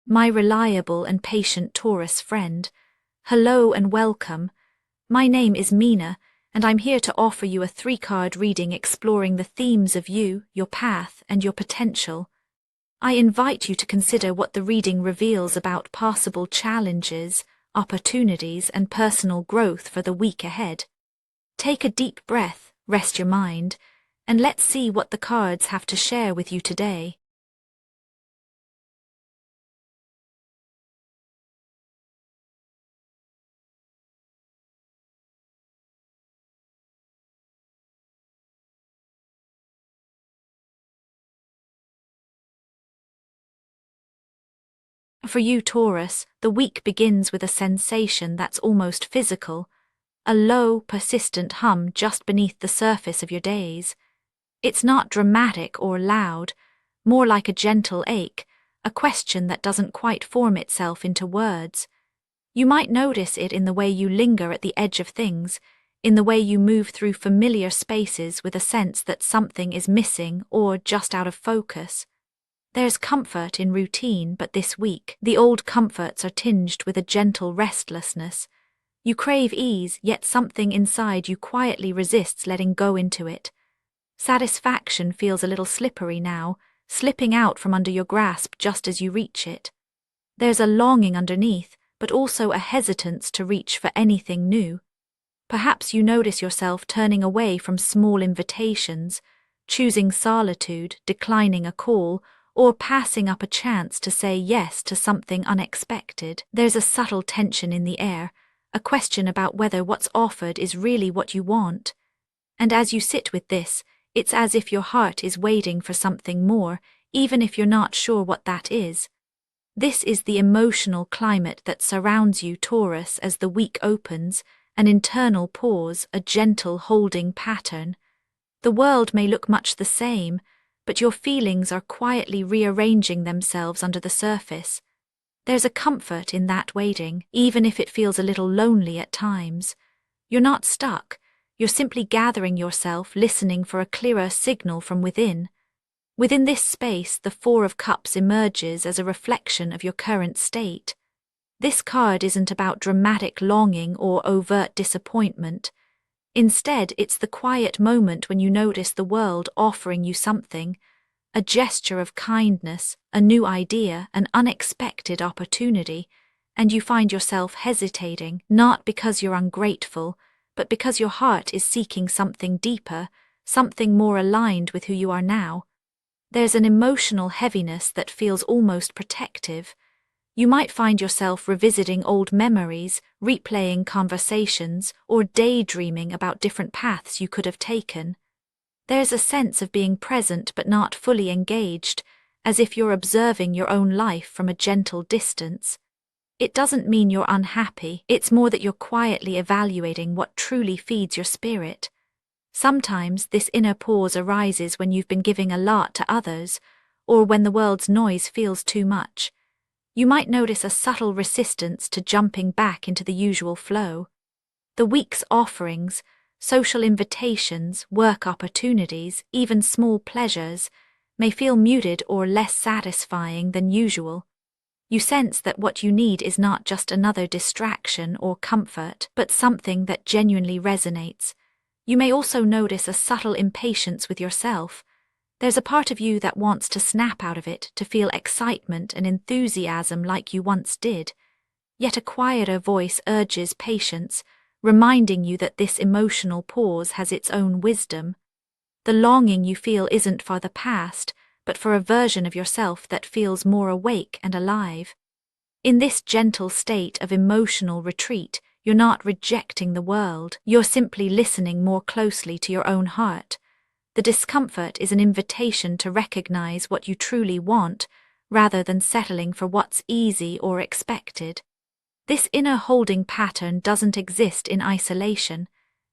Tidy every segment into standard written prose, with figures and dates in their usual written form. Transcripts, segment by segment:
My reliable and patient Taurus friend. Hello and welcome. My name is Mina, and I'm here to offer you a 3-card reading exploring the themes of you, your path, and your potential. I invite you to consider what the reading reveals about possible challenges, opportunities, and personal growth for the week ahead. Take a deep breath, rest your mind, and let's see what the cards have to share with you today. For you, Taurus, the week begins with a sensation that's almost physical, a low, persistent hum just beneath the surface of your days. It's not dramatic or loud, more like a gentle ache, a question that doesn't quite form itself into words. You might notice it in the way you linger at the edge of things, in the way you move through familiar spaces with a sense that something is missing or just out of focus. There's comfort in routine, but this week, the old comforts are tinged with a gentle restlessness. You crave ease, yet something inside you quietly resists letting go into it. Satisfaction feels a little slippery now, slipping out from under your grasp just as you reach it. There's a longing underneath, but also a hesitance to reach for anything new. Perhaps you notice yourself turning away from small invitations, choosing solitude, declining a call, or passing up a chance to say yes to something unexpected. There's a subtle tension in the air, a question about whether what's offered is really what you want. And as you sit with this, it's as if your heart is waiting for something more, even if you're not sure what that is. This is the emotional climate that surrounds you, Taurus, as the week opens, an internal pause, a gentle holding pattern. The world may look much the same, but your feelings are quietly rearranging themselves under the surface. There's a comfort in that waiting, even if it feels a little lonely at times. You're not stuck, you're simply gathering yourself, listening for a clearer signal from within. Within this space, the 4 of Cups emerges as a reflection of your current state. This card isn't about dramatic longing or overt disappointment. Instead, it's the quiet moment when you notice the world offering you something, a gesture of kindness, a new idea, an unexpected opportunity, and you find yourself hesitating, not because you're ungrateful, but because your heart is seeking something deeper, something more aligned with who you are now. There's an emotional heaviness that feels almost protective. You might find yourself revisiting old memories, replaying conversations, or daydreaming about different paths you could have taken. There's a sense of being present but not fully engaged, as if you're observing your own life from a gentle distance. It doesn't mean you're unhappy, it's more that you're quietly evaluating what truly feeds your spirit. Sometimes this inner pause arises when you've been giving a lot to others, or when the world's noise feels too much. You might notice a subtle resistance to jumping back into the usual flow. The week's offerings, social invitations, work opportunities, even small pleasures, may feel muted or less satisfying than usual. You sense that what you need is not just another distraction or comfort, but something that genuinely resonates. You may also notice a subtle impatience with yourself. There's a part of you that wants to snap out of it, to feel excitement and enthusiasm like you once did. Yet a quieter voice urges patience, reminding you that this emotional pause has its own wisdom. The longing you feel isn't for the past, but for a version of yourself that feels more awake and alive. In this gentle state of emotional retreat, you're not rejecting the world, you're simply listening more closely to your own heart. The discomfort is an invitation to recognize what you truly want, rather than settling for what's easy or expected. This inner holding pattern doesn't exist in isolation.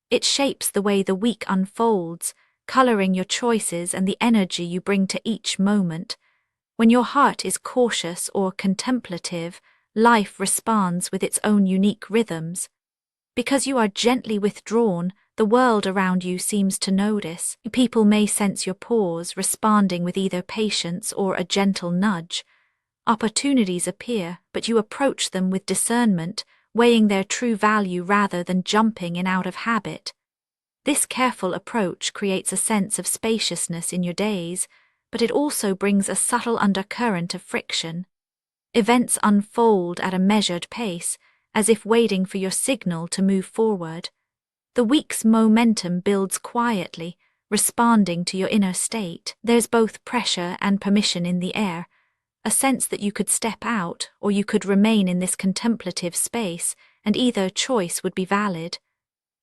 It shapes the way the week unfolds, coloring your choices and the energy you bring to each moment. When your heart is cautious or contemplative, life responds with its own unique rhythms. Because you are gently withdrawn, the world around you seems to notice. People may sense your pause, responding with either patience or a gentle nudge. Opportunities appear, but you approach them with discernment, weighing their true value rather than jumping in out of habit. This careful approach creates a sense of spaciousness in your days, but it also brings a subtle undercurrent of friction. Events unfold at a measured pace, as if waiting for your signal to move forward. The week's momentum builds quietly, responding to your inner state. There's both pressure and permission in the air, a sense that you could step out or you could remain in this contemplative space, and either choice would be valid.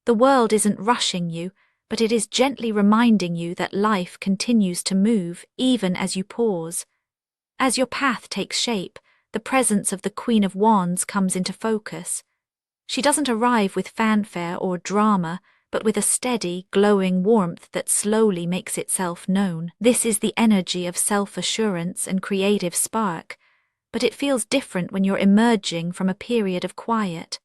The world isn't rushing you, but it is gently reminding you that life continues to move even as you pause. As your path takes shape, the presence of the Queen of Wands comes into focus. She doesn't arrive with fanfare or drama, but with a steady, glowing warmth that slowly makes itself known. This is the energy of self-assurance and creative spark, but it feels different when you're emerging from a period of quiet.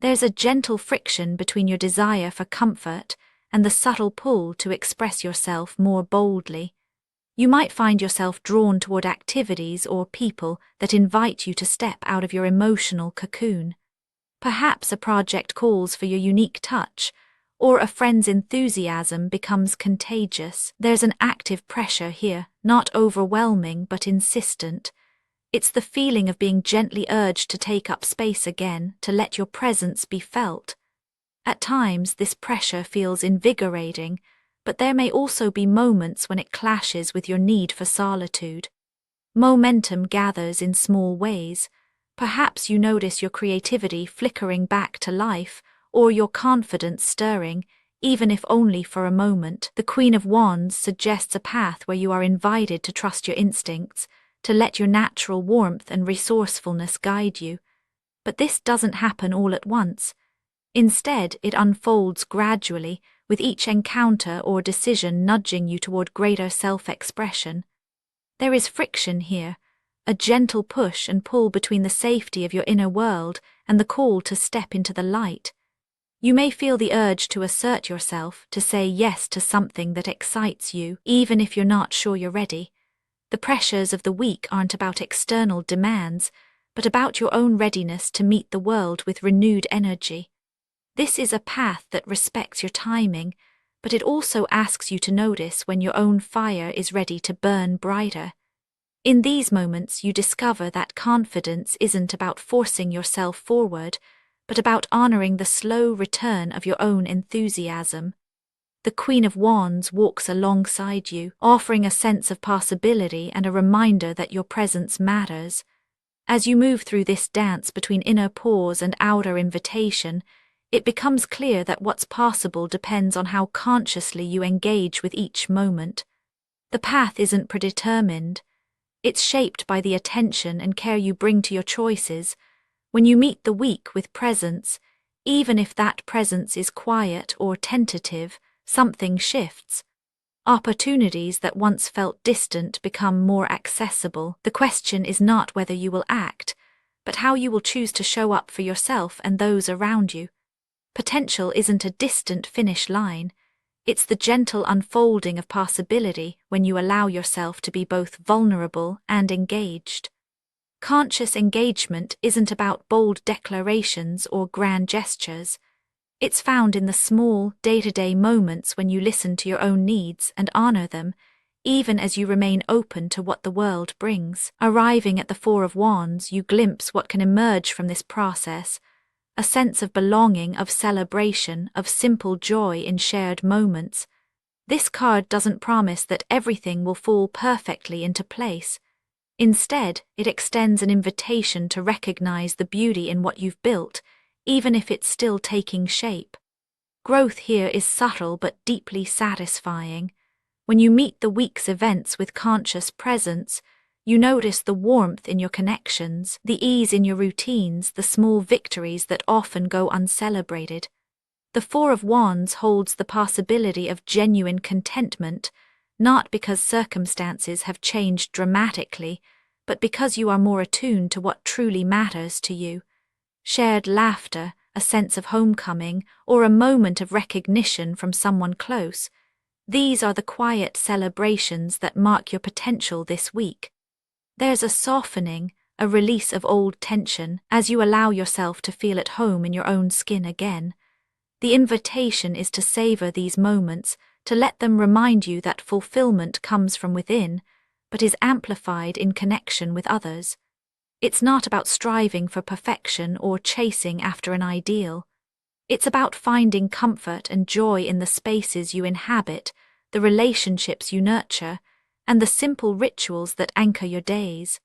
There's a gentle friction between your desire for comfort and the subtle pull to express yourself more boldly. You might find yourself drawn toward activities or people that invite you to step out of your emotional cocoon. Perhaps a project calls for your unique touch, or a friend's enthusiasm becomes contagious. There's an active pressure here, not overwhelming but insistent. It's the feeling of being gently urged to take up space again, to let your presence be felt. At times, this pressure feels invigorating, but there may also be moments when it clashes with your need for solitude. Momentum gathers in small ways. Perhaps you notice your creativity flickering back to life, or your confidence stirring, even if only for a moment. The Queen of Wands suggests a path where you are invited to trust your instincts, to let your natural warmth and resourcefulness guide you. But this doesn't happen all at once. Instead, it unfolds gradually, with each encounter or decision nudging you toward greater self-expression. There is friction here, a gentle push and pull between the safety of your inner world and the call to step into the light. You may feel the urge to assert yourself, to say yes to something that excites you, even if you're not sure you're ready. The pressures of the week aren't about external demands, but about your own readiness to meet the world with renewed energy. This is a path that respects your timing, but it also asks you to notice when your own fire is ready to burn brighter. In these moments, you discover that confidence isn't about forcing yourself forward, but about honoring the slow return of your own enthusiasm. The Queen of Wands walks alongside you, offering a sense of possibility and a reminder that your presence matters. As you move through this dance between inner pause and outer invitation, it becomes clear that what's possible depends on how consciously you engage with each moment. The path isn't predetermined. It's shaped by the attention and care you bring to your choices. When you meet the week with presence, even if that presence is quiet or tentative, something shifts. Opportunities that once felt distant become more accessible. The question is not whether you will act, but how you will choose to show up for yourself and those around you. Potential isn't a distant finish line. It's the gentle unfolding of possibility when you allow yourself to be both vulnerable and engaged. Conscious engagement isn't about bold declarations or grand gestures. It's found in the small, day-to-day moments when you listen to your own needs and honor them, even as you remain open to what the world brings. Arriving at the Four of Wands, you glimpse what can emerge from this process, a sense of belonging, of celebration, of simple joy in shared moments. This card doesn't promise that everything will fall perfectly into place. Instead, it extends an invitation to recognize the beauty in what you've built, even if it's still taking shape. Growth here is subtle but deeply satisfying. When you meet the week's events with conscious presence, you notice the warmth in your connections, the ease in your routines, the small victories that often go uncelebrated. The Four of Wands holds the possibility of genuine contentment, not because circumstances have changed dramatically, but because you are more attuned to what truly matters to you. Shared laughter, a sense of homecoming, or a moment of recognition from someone close. These are the quiet celebrations that mark your potential this week. There's a softening, a release of old tension as you allow yourself to feel at home in your own skin again. The invitation is to savor these moments, to let them remind you that fulfillment comes from within, but is amplified in connection with others. It's not about striving for perfection or chasing after an ideal. It's about finding comfort and joy in the spaces you inhabit, the relationships you nurture, and the simple rituals that anchor your days.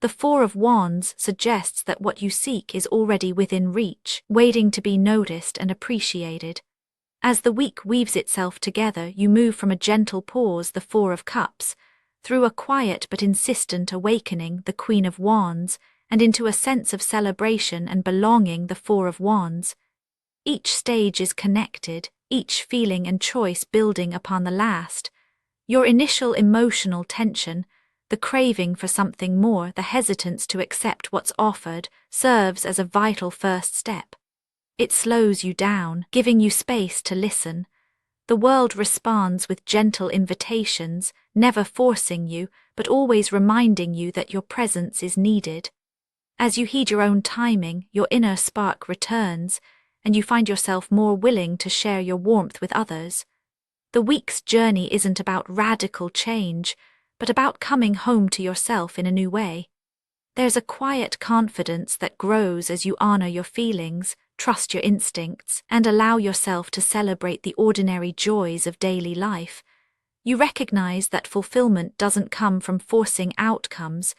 The Four of Wands suggests that what you seek is already within reach, waiting to be noticed and appreciated. As the week weaves itself together, you move from a gentle pause, the Four of Cups, through a quiet but insistent awakening, the Queen of Wands, and into a sense of celebration and belonging, the Four of Wands. Each stage is connected, each feeling and choice building upon the last. Your initial emotional tension, the craving for something more, the hesitance to accept what's offered, serves as a vital first step. It slows you down, giving you space to listen. The world responds with gentle invitations, never forcing you, but always reminding you that your presence is needed. As you heed your own timing, your inner spark returns, and you find yourself more willing to share your warmth with others. The week's journey isn't about radical change, but about coming home to yourself in a new way. There's a quiet confidence that grows as you honor your feelings, trust your instincts, and allow yourself to celebrate the ordinary joys of daily life. You recognize that fulfillment doesn't come from forcing outcomes,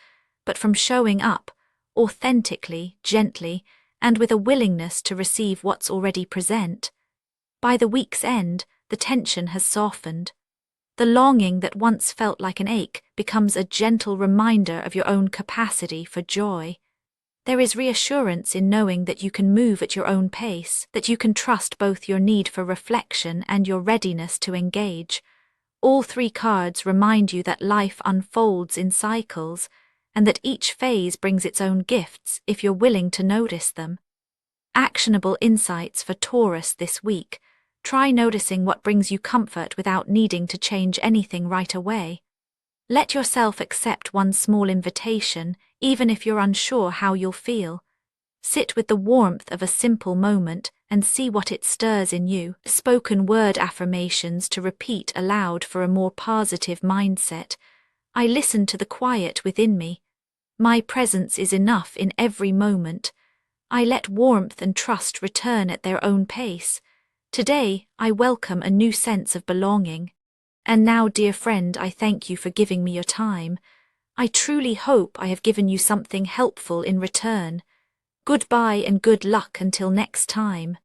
but from showing up, authentically, gently, and with a willingness to receive what's already present. By the week's end, the tension has softened. The longing that once felt like an ache becomes a gentle reminder of your own capacity for joy. There is reassurance in knowing that you can move at your own pace, that you can trust both your need for reflection and your readiness to engage. All three cards remind you that life unfolds in cycles, and that each phase brings its own gifts if you're willing to notice them. Actionable insights for Taurus this week. Try noticing what brings you comfort without needing to change anything right away. Let yourself accept one small invitation, even if you're unsure how you'll feel. Sit with the warmth of a simple moment and see what it stirs in you. Spoken word affirmations to repeat aloud for a more positive mindset. I listen to the quiet within me. My presence is enough in every moment. I let warmth and trust return at their own pace. Today, I welcome a new sense of belonging. And now, dear friend, I thank you for giving me your time. I truly hope I have given you something helpful in return. Goodbye and good luck until next time.